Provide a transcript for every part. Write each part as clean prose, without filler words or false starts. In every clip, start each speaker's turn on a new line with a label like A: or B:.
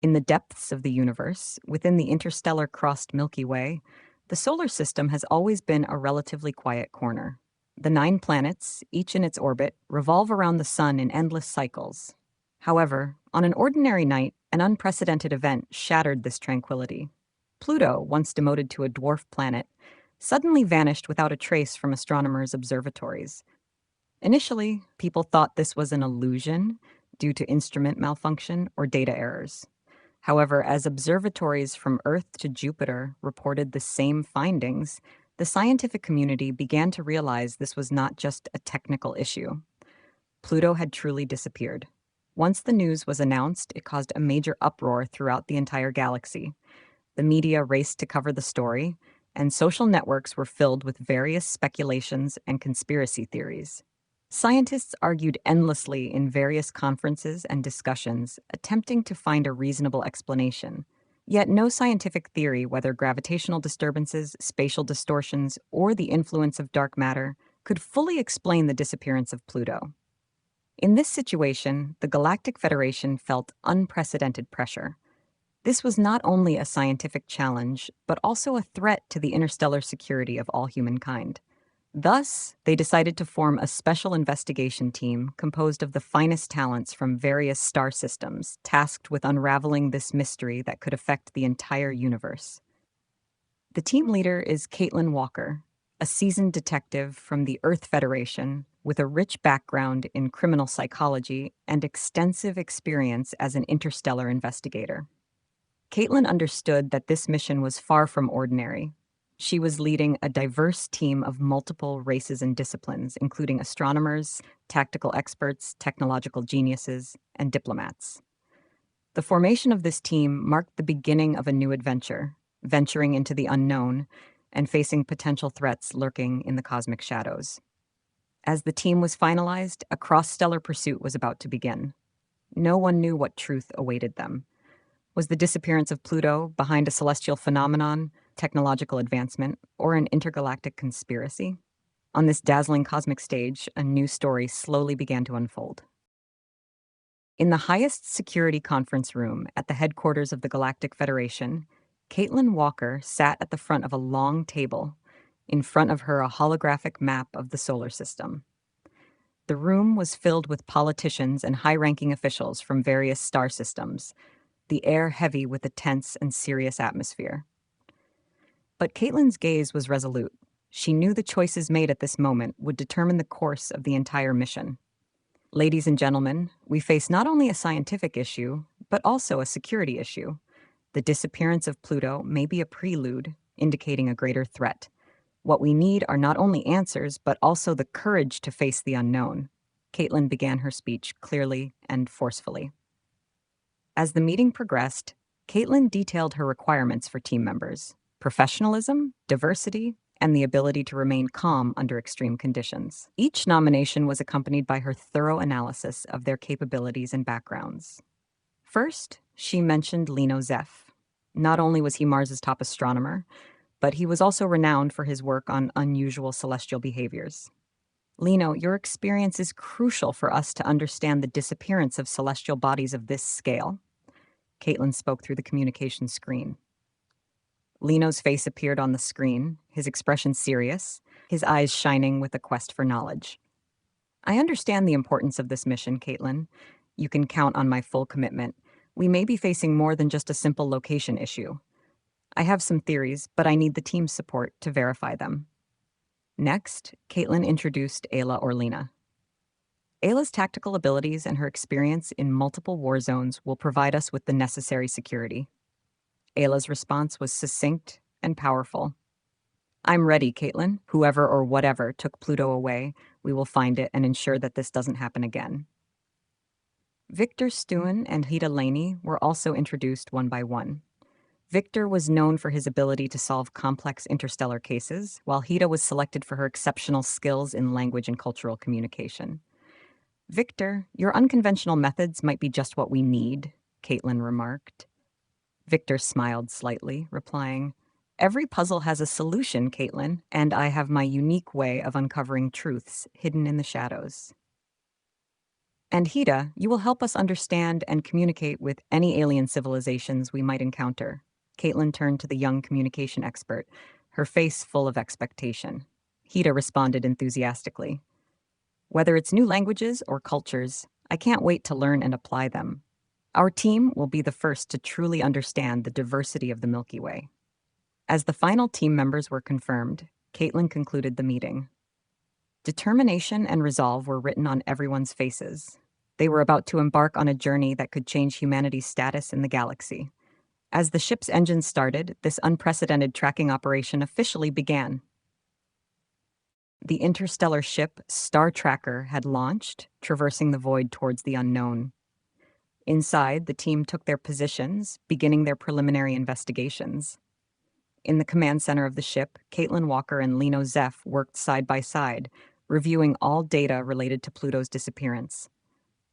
A: In the depths of the universe, within the interstellar crossed Milky Way, the solar system has always been a relatively quiet corner. The 9 planets, each in its orbit, revolve around the sun in endless cycles. However, on an ordinary night, an unprecedented event shattered this tranquility. Pluto, once demoted to a dwarf planet, suddenly vanished without a trace from astronomers' observatories. Initially, people thought this was an illusion due to instrument malfunction or data errors. However, as observatories from Earth to Jupiter reported the same findings, the scientific community began to realize this was not just a technical issue. Pluto had truly disappeared. Once the news was announced, it caused a major uproar throughout the entire galaxy. The media raced to cover the story, and social networks were filled with various speculations and conspiracy theories. Scientists argued endlessly in various conferences and discussions, attempting to find a reasonable explanation. Yet no scientific theory, whether gravitational disturbances, spatial distortions, or the influence of dark matter, could fully explain the disappearance of Pluto. In this situation, the Galactic Federation felt unprecedented pressure. This was not only a scientific challenge, but also a threat to the interstellar security of all humankind. Thus, they decided to form a special investigation team composed of the finest talents from various star systems, tasked with unraveling this mystery that could affect the entire universe. The team leader is Caitlin Walker, a seasoned detective from the Earth Federation with a rich background in criminal psychology and extensive experience as an interstellar investigator. Caitlin understood that this mission was far from ordinary. She was leading a diverse team of multiple races and disciplines, including astronomers, tactical experts, technological geniuses, and diplomats. The formation of this team marked the beginning of a new adventure, venturing into the unknown and facing potential threats lurking in the cosmic shadows. As the team was finalized, a cross-stellar pursuit was about to begin. No one knew what truth awaited them. Was the disappearance of Pluto behind a celestial phenomenon, technological advancement, or an intergalactic conspiracy? On this dazzling cosmic stage, a new story slowly began to unfold. In the highest security conference room at the headquarters of the Galactic Federation, Caitlin Walker sat at the front of a long table. In front of her, a holographic map of the solar system. The room was filled with politicians and high-ranking officials from various star systems, the air heavy with a tense and serious atmosphere. But Caitlin's gaze was resolute. She knew the choices made at this moment would determine the course of the entire mission. Ladies and gentlemen, we face not only a scientific issue, but also a security issue. The disappearance of Pluto may be a prelude, indicating a greater threat. What we need are not only answers, but also the courage to face the unknown. Caitlin began her speech clearly and forcefully. As the meeting progressed, Caitlin detailed her requirements for team members: professionalism, diversity, and the ability to remain calm under extreme conditions. Each nomination was accompanied by her thorough analysis of their capabilities and backgrounds. First, she mentioned Lino Zeff. Not only was he Mars's top astronomer, but he was also renowned for his work on unusual celestial behaviors. Lino, your experience is crucial for us to understand the disappearance of celestial bodies of this scale. Caitlin spoke through the communication screen. Lino's face appeared on the screen, his expression serious, his eyes shining with a quest for knowledge. I understand the importance of this mission, Caitlin. You can count on my full commitment. We may be facing more than just a simple location issue. I have some theories, but I need the team's support to verify them. Next, Caitlin introduced Ayla Orlina. Ayla's tactical abilities and her experience in multiple war zones will provide us with the necessary security. Ayla's response was succinct and powerful. I'm ready, Caitlin. Whoever or whatever took Pluto away, we will find it and ensure that this doesn't happen again. Victor Stuen and Hida Laney were also introduced one by one. Victor was known for his ability to solve complex interstellar cases, while Hida was selected for her exceptional skills in language and cultural communication. Victor, your unconventional methods might be just what we need, Caitlin remarked. Victor smiled slightly, replying, Every puzzle has a solution, Caitlin, and I have my unique way of uncovering truths hidden in the shadows. And Hida, you will help us understand and communicate with any alien civilizations we might encounter. Caitlin turned to the young communication expert, her face full of expectation. Hida responded enthusiastically. Whether it's new languages or cultures, I can't wait to learn and apply them. Our team will be the first to truly understand the diversity of the Milky Way. As the final team members were confirmed, Caitlin concluded the meeting. Determination and resolve were written on everyone's faces. They were about to embark on a journey that could change humanity's status in the galaxy. As the ship's engines started, this unprecedented tracking operation officially began. The interstellar ship Star Tracker had launched, traversing the void towards the unknown. Inside, the team took their positions, beginning their preliminary investigations. In the command center of the ship, Caitlin Walker and Lino Zeff worked side by side, reviewing all data related to Pluto's disappearance.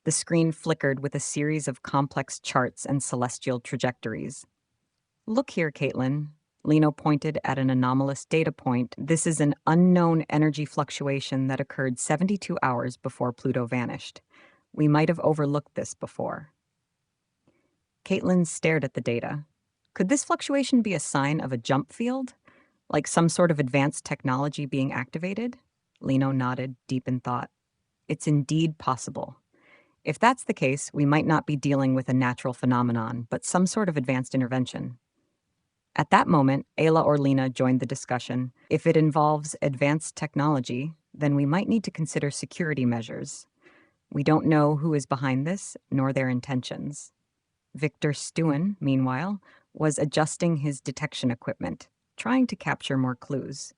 A: The screen flickered with a series of complex charts and celestial trajectories. Look here, Caitlin. Lino pointed at an anomalous data point. This is an unknown energy fluctuation that occurred 72 hours before Pluto vanished. We might have overlooked this before. Caitlin stared at the data. Could this fluctuation be a sign of a jump field? Like some sort of advanced technology being activated? Lino nodded, deep in thought. It's indeed possible. If that's the case, we might not be dealing with a natural phenomenon, but some sort of advanced intervention. At that moment, Ayla or Lena joined the discussion. If it involves advanced technology, then we might need to consider security measures. We don't know who is behind this, nor their intentions. Victor Stuen, meanwhile, was adjusting his detection equipment, trying to capture more clues.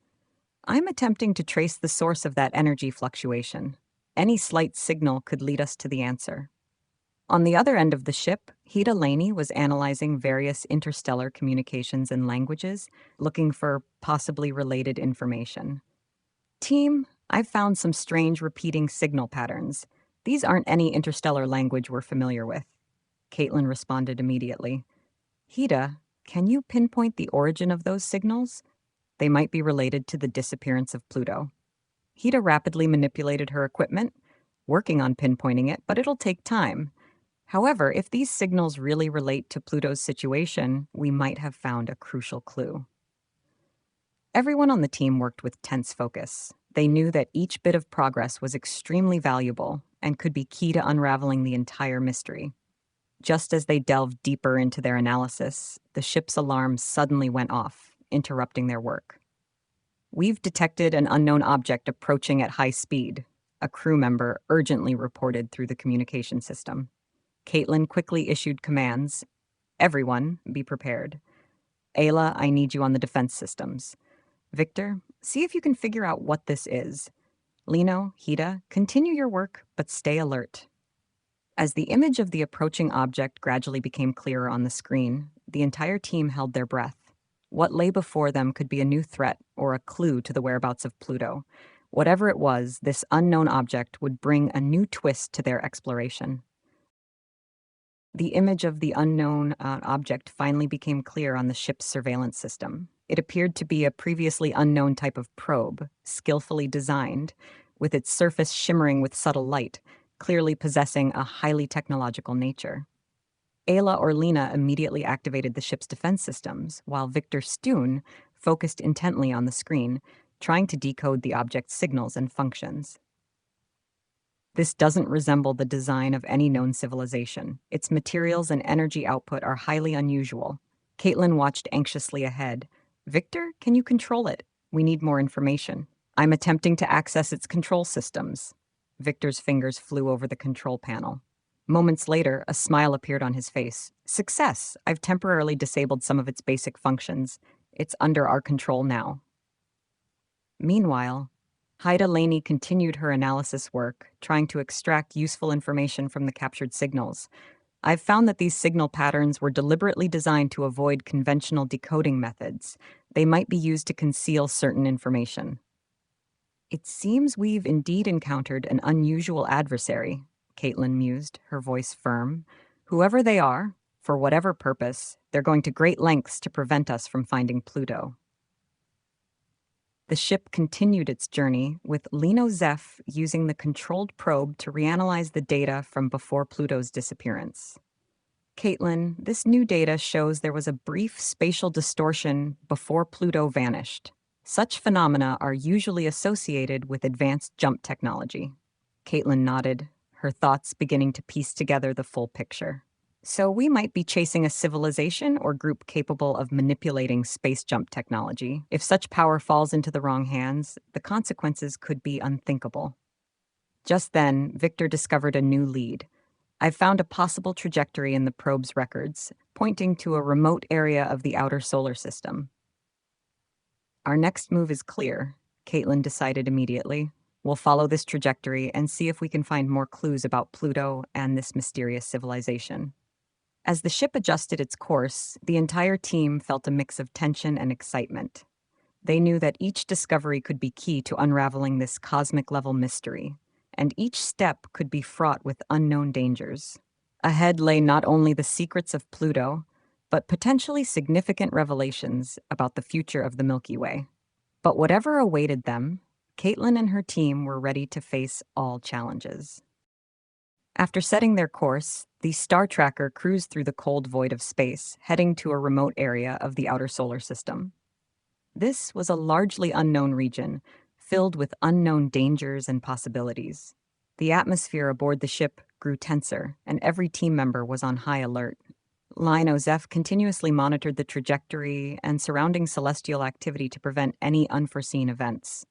A: I'm attempting to trace the source of that energy fluctuation. Any slight signal could lead us to the answer. On the other end of the ship, Hida Laney was analyzing various interstellar communications and languages, looking for possibly related information. Team, I've found some strange repeating signal patterns. These aren't any interstellar language we're familiar with. Caitlin responded immediately. Hida, can you pinpoint the origin of those signals? They might be related to the disappearance of Pluto. Hida rapidly manipulated her equipment, working on pinpointing it, but it'll take time. However, if these signals really relate to Pluto's situation, we might have found a crucial clue. Everyone on the team worked with tense focus. They knew that each bit of progress was extremely valuable and could be key to unraveling the entire mystery. Just as they delved deeper into their analysis, the ship's alarm suddenly went off, interrupting their work. We've detected an unknown object approaching at high speed, a crew member urgently reported through the communication system. Caitlin quickly issued commands. Everyone, be prepared. Ayla, I need you on the defense systems. Victor, see if you can figure out what this is. Lino, Hida, continue your work, but stay alert. As the image of the approaching object gradually became clearer on the screen, the entire team held their breath. What lay before them could be a new threat or a clue to the whereabouts of Pluto. Whatever it was, this unknown object would bring a new twist to their exploration. The image of the unknown object finally became clear on the ship's surveillance system. It appeared to be a previously unknown type of probe, skillfully designed, with its surface shimmering with subtle light, clearly possessing a highly technological nature. Ayla or Lena immediately activated the ship's defense systems, while Victor Stuen focused intently on the screen, trying to decode the object's signals and functions. This doesn't resemble the design of any known civilization. Its materials and energy output are highly unusual. Caitlin watched anxiously ahead. Victor, can you control it? We need more information. I'm attempting to access its control systems. Victor's fingers flew over the control panel. Moments later, a smile appeared on his face. Success! I've temporarily disabled some of its basic functions. It's under our control now. Meanwhile, Hida Laney continued her analysis work, trying to extract useful information from the captured signals. I've found that these signal patterns were deliberately designed to avoid conventional decoding methods. They might be used to conceal certain information. It seems we've indeed encountered an unusual adversary, Caitlin mused, her voice firm. Whoever they are, for whatever purpose, they're going to great lengths to prevent us from finding Pluto. The ship continued its journey, with Lino Zeph using the controlled probe to reanalyze the data from before Pluto's disappearance. Caitlin, this new data shows there was a brief spatial distortion before Pluto vanished. Such phenomena are usually associated with advanced jump technology. Caitlin nodded, her thoughts beginning to piece together the full picture. So we might be chasing a civilization or group capable of manipulating space jump technology. If such power falls into the wrong hands, the consequences could be unthinkable. Just then, Victor discovered a new lead. I've found a possible trajectory in the probe's records, pointing to a remote area of the outer solar system. Our next move is clear, Caitlin decided immediately. We'll follow this trajectory and see if we can find more clues about Pluto and this mysterious civilization. As the ship adjusted its course, the entire team felt a mix of tension and excitement. They knew that each discovery could be key to unraveling this cosmic-level mystery, and each step could be fraught with unknown dangers. Ahead lay not only the secrets of Pluto, but potentially significant revelations about the future of the Milky Way. But whatever awaited them, Caitlin and her team were ready to face all challenges. After setting their course, the Star Tracker cruised through the cold void of space, heading to a remote area of the outer solar system. This was a largely unknown region, filled with unknown dangers and possibilities. The atmosphere aboard the ship grew tenser, and every team member was on high alert. Lino Zeph continuously monitored the trajectory and surrounding celestial activity to prevent any unforeseen events.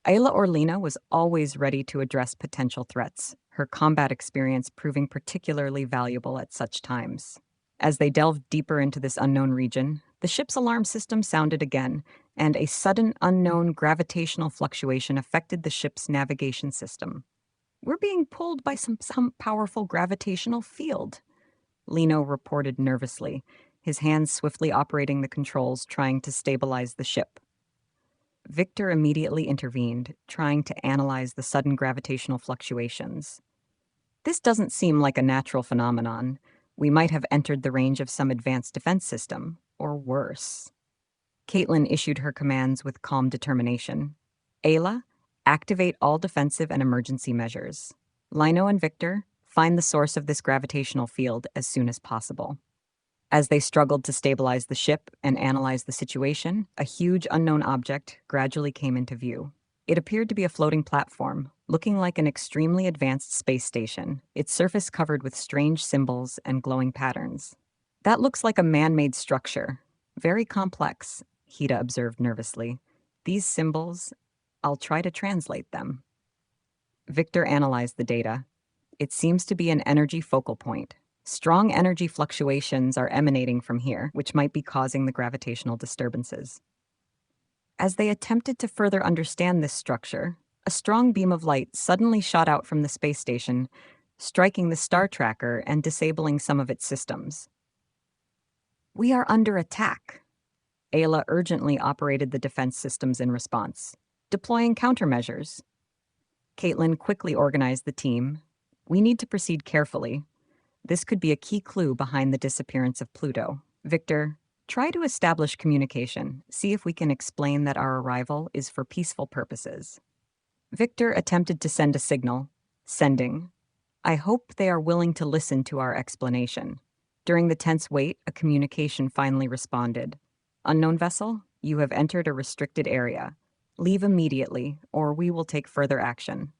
A: Ayla Orlina was always ready to address potential threats, her combat experience proving particularly valuable at such times. As they delved deeper into this unknown region, the ship's alarm system sounded again, and a sudden unknown gravitational fluctuation affected the ship's navigation system. "We're being pulled by some powerful gravitational field," Lino reported nervously, his hands swiftly operating the controls, trying to stabilize the ship. Victor immediately intervened, trying to analyze the sudden gravitational fluctuations. "This doesn't seem like a natural phenomenon. We might have entered the range of some advanced defense system, or worse." Caitlin issued her commands with calm determination. "Ayla, activate all defensive and emergency measures. Lino and Victor, find the source of this gravitational field as soon as possible." As they struggled to stabilize the ship and analyze the situation, a huge unknown object gradually came into view. It appeared to be a floating platform, looking like an extremely advanced space station, its surface covered with strange symbols and glowing patterns. "That looks like a man-made structure. Very complex," Hida observed nervously. "These symbols, I'll try to translate them." Victor analyzed the data. It seems to be an energy focal point. Strong energy fluctuations are emanating from here, which might be causing the gravitational disturbances. As they attempted to further understand this structure, a strong beam of light suddenly shot out from the space station, striking the Star Tracker and disabling some of its systems. "We are under attack." Ayla urgently operated the defense systems in response, deploying countermeasures. Caitlin quickly organized the team. "We need to proceed carefully. This could be a key clue behind the disappearance of Pluto. Victor, try to establish communication. See if we can explain that our arrival is for peaceful purposes." Victor attempted to send a signal. Sending. "I hope they are willing to listen to our explanation." During the tense wait, a communication finally responded. "Unknown vessel, you have entered a restricted area. Leave immediately, or we will take further action."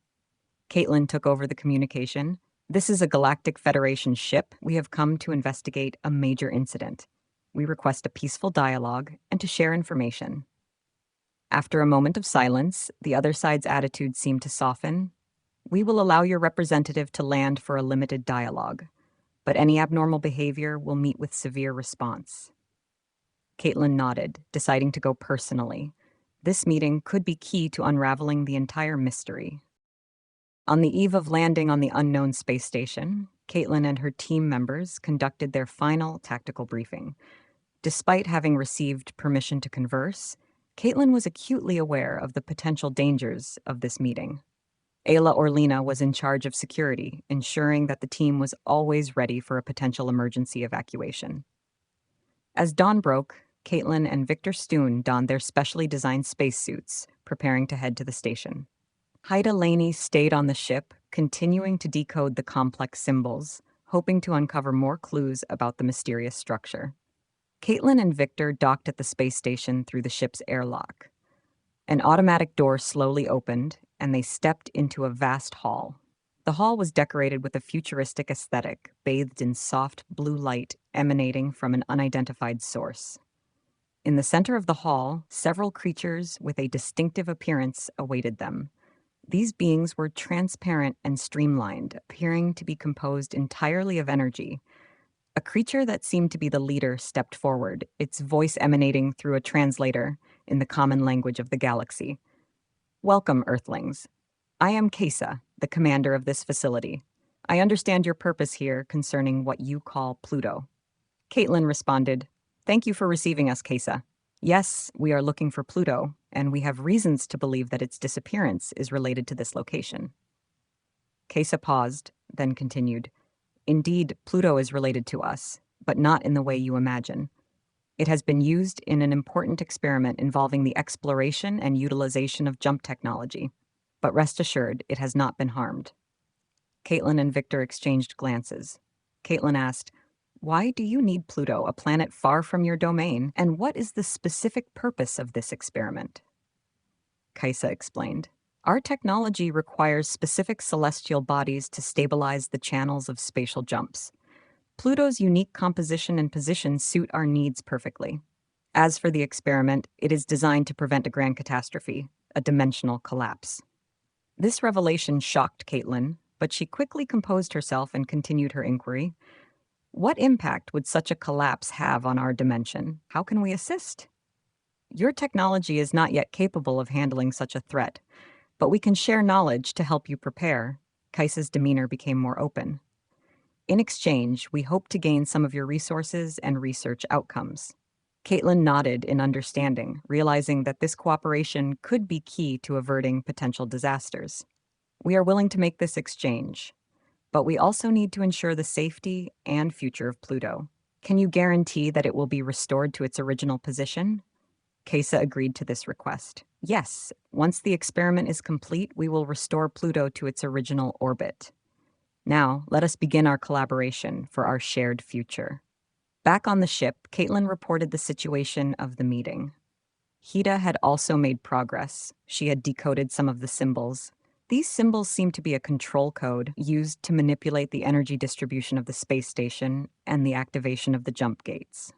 A: Caitlin took over the communication. "This is a Galactic Federation ship. We have come to investigate a major incident. We request a peaceful dialogue and to share information." After a moment of silence, the other side's attitude seemed to soften. "We will allow your representative to land for a limited dialogue, but any abnormal behavior will meet with severe response." Caitlin nodded, deciding to go personally. This meeting could be key to unraveling the entire mystery. On the eve of landing on the unknown space station, Caitlin and her team members conducted their final tactical briefing. Despite having received permission to converse, Caitlin was acutely aware of the potential dangers of this meeting. Ayla Orlina was in charge of security, ensuring that the team was always ready for a potential emergency evacuation. As dawn broke, Caitlin and Victor Stoon donned their specially designed spacesuits, preparing to head to the station. Haida Laney stayed on the ship, continuing to decode the complex symbols, hoping to uncover more clues about the mysterious structure. Caitlin and Victor docked at the space station through the ship's airlock. An automatic door slowly opened, and they stepped into a vast hall. The hall was decorated with a futuristic aesthetic, bathed in soft blue light emanating from an unidentified source. In the center of the hall, several creatures with a distinctive appearance awaited them. These beings were transparent and streamlined, appearing to be composed entirely of energy. A creature that seemed to be the leader stepped forward, its voice emanating through a translator in the common language of the galaxy. "Welcome, Earthlings. I am Kesa, the commander of this facility. I understand your purpose here concerning what you call Pluto." Caitlin responded, "Thank you for receiving us, Kesa. Yes, we are looking for Pluto, and we have reasons to believe that its disappearance is related to this location." Kesa paused, then continued, "Indeed, Pluto is related to us, but not in the way you imagine. It has been used in an important experiment involving the exploration and utilization of jump technology, but rest assured, it has not been harmed." Caitlin and Victor exchanged glances. Caitlin asked, "Why do you need Pluto, a planet far from your domain, and what is the specific purpose of this experiment?" Kaisa explained, "Our technology requires specific celestial bodies to stabilize the channels of spatial jumps. Pluto's unique composition and position suit our needs perfectly. As for the experiment, it is designed to prevent a grand catastrophe, a dimensional collapse." This revelation shocked Caitlin, but she quickly composed herself and continued her inquiry. "What impact would such a collapse have on our dimension? How can we assist?" "Your technology is not yet capable of handling such a threat, but we can share knowledge to help you prepare." Kaisa's demeanor became more open. "In exchange, we hope to gain some of your resources and research outcomes." Caitlin nodded in understanding, realizing that this cooperation could be key to averting potential disasters. "We are willing to make this exchange, but we also need to ensure the safety and future of Pluto. Can you guarantee that it will be restored to its original position?" Kesa agreed to this request. "Yes, once the experiment is complete, we will restore Pluto to its original orbit. Now, let us begin our collaboration for our shared future." Back on the ship, Caitlin reported the situation of the meeting. Hida had also made progress. She had decoded some of the symbols. These symbols seemed to be a control code used to manipulate the energy distribution of the space station and the activation of the jump gates.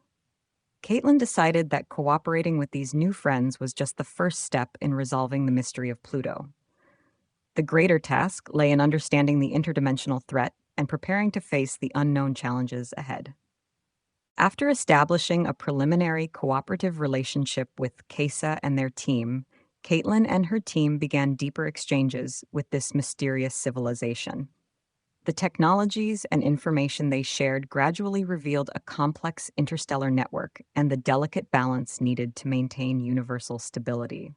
A: Caitlin decided that cooperating with these new friends was just the first step in resolving the mystery of Pluto. The greater task lay in understanding the interdimensional threat and preparing to face the unknown challenges ahead. After establishing a preliminary cooperative relationship with Kesa and their team, Caitlin and her team began deeper exchanges with this mysterious civilization. The technologies and information they shared gradually revealed a complex interstellar network and the delicate balance needed to maintain universal stability.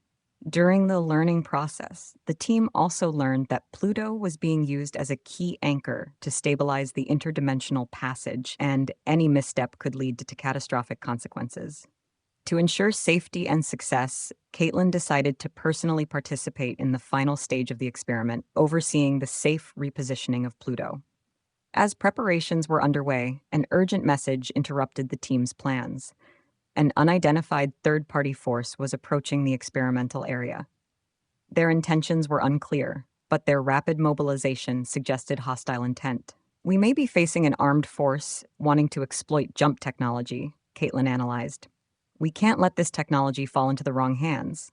A: During the learning process, the team also learned that Pluto was being used as a key anchor to stabilize the interdimensional passage, and any misstep could lead to catastrophic consequences. To ensure safety and success, Caitlin decided to personally participate in the final stage of the experiment, overseeing the safe repositioning of Pluto. As preparations were underway, an urgent message interrupted the team's plans. An unidentified third-party force was approaching the experimental area. Their intentions were unclear, but their rapid mobilization suggested hostile intent. "We may be facing an armed force wanting to exploit jump technology," Caitlin analyzed. "We can't let this technology fall into the wrong hands."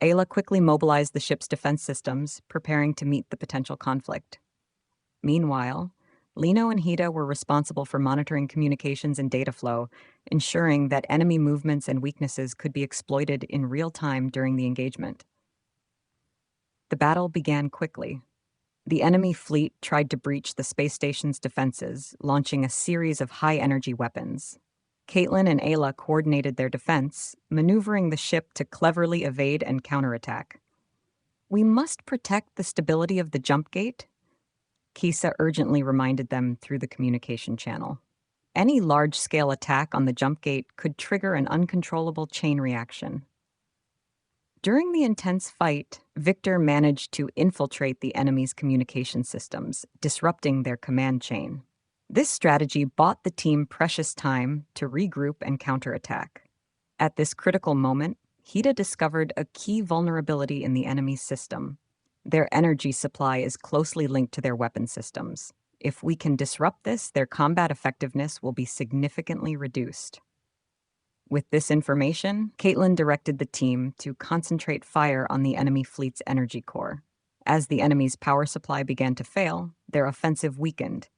A: Ayla quickly mobilized the ship's defense systems, preparing to meet the potential conflict. Meanwhile, Lino and Hida were responsible for monitoring communications and data flow, ensuring that enemy movements and weaknesses could be exploited in real time during the engagement. The battle began quickly. The enemy fleet tried to breach the space station's defenses, launching a series of high-energy weapons. Caitlin and Ayla coordinated their defense, maneuvering the ship to cleverly evade and counterattack. "We must protect the stability of the jump gate," Kisa urgently reminded them through the communication channel. Any large-scale attack on the jump gate could trigger an uncontrollable chain reaction. During the intense fight, Victor managed to infiltrate the enemy's communication systems, disrupting their command chain. This strategy bought the team precious time to regroup and counterattack. At this critical moment, Hida discovered a key vulnerability in the enemy's system. Their energy supply is closely linked to their weapon systems. If we can disrupt this, their combat effectiveness will be significantly reduced. With this information, Caitlin directed the team to concentrate fire on the enemy fleet's energy core. As the enemy's power supply began to fail, their offensive weakened,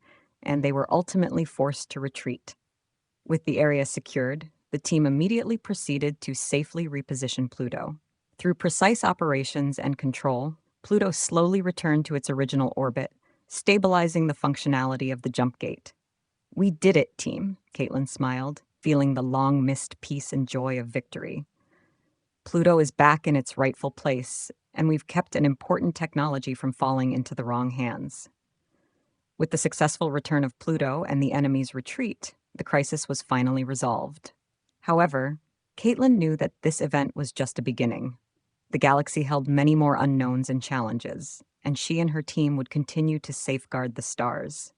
A: and they were ultimately forced to retreat. With the area secured, the team immediately proceeded to safely reposition Pluto. Through precise operations and control, Pluto slowly returned to its original orbit, stabilizing the functionality of the jump gate. "We did it, team," Caitlin smiled, feeling the long-missed peace and joy of victory. "Pluto is back in its rightful place, and we've kept an important technology from falling into the wrong hands." With the successful return of Pluto and the enemy's retreat, the crisis was finally resolved. However, Caitlin knew that this event was just a beginning. The galaxy held many more unknowns and challenges, and she and her team would continue to safeguard the stars.